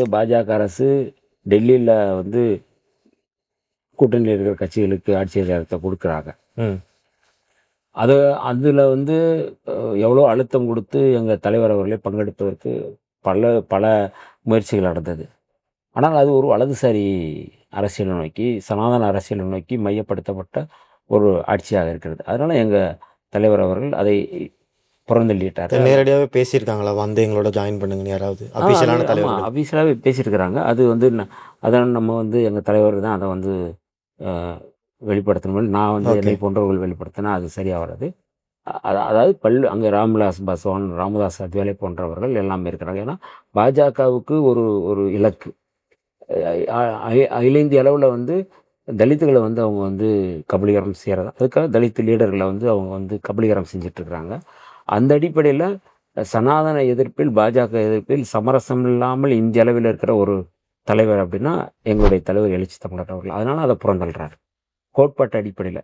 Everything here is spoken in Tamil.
அதாவது பாஜக அரசு டெல்லியில் வந்து கூட்டணியில் இருக்கிற கட்சிகளுக்கு ஆட்சி அதிகாரத்தை கொடுக்குறாங்க. ம் அது அதில் வந்து எவ்வளோ அழுத்தம் கொடுத்து எங்கள் தலைவர் அவர்களே பங்கெடுப்பதற்கு பல முயற்சிகள் நடந்தது. ஆனால் அது ஒரு வலதுசாரி அரசியலை நோக்கி, சனாதன அரசியலை நோக்கி மையப்படுத்தப்பட்ட ஒரு ஆட்சியாக இருக்கிறது. அதனால் எங்கள் தலைவர் அவர்கள் அதை புறந்தள்ளிட்டார். நேரடியாகவே பேசியிருக்காங்களா, வந்து எங்களோட ஜாயின் பண்ணுங்கன்னு யாராவது அபிஷியலான தலைவர்கள்? அபிஷியலாகவே பேசியிருக்கிறாங்க. அது வந்து அதான் நம்ம வந்து எங்கள் தலைவர் தான் அதை வந்து வெளிப்படுத்தணும். நான் வந்து என்னை போன்றவர்கள் வெளிப்படுத்தினா அது சரியாக வராது. அதாவது அங்கே ராம்விலாஸ் பாஸ்வான், ராமதாஸ் அத்வாலே போன்றவர்கள் எல்லாமே இருக்கிறாங்க. ஏன்னா பாஜகவுக்கு ஒரு ஒரு இலக்கு, அகில இந்திய அளவில் வந்து தலித்துகளை வந்து அவங்க வந்து கபலீகரம் செய்கிறதா, அதுக்காக தலித் லீடர்களை வந்து அவங்க வந்து கபலீகரம் செஞ்சிட்ருக்குறாங்க. அந்த அடிப்படையில் சனாதன எதிர்ப்பில், பாஜக எதிர்ப்பில் சமரசம் இல்லாமல் இந்திய அளவில் இருக்கிற ஒரு தலைவர் அப்படின்னா எங்களுடைய தலைவர் எழுச்சி தமிழர் அவர்கள். அதனால் அதை புறந்தள்ளுறாரு கோட்பாட்டு அடிப்படையில்.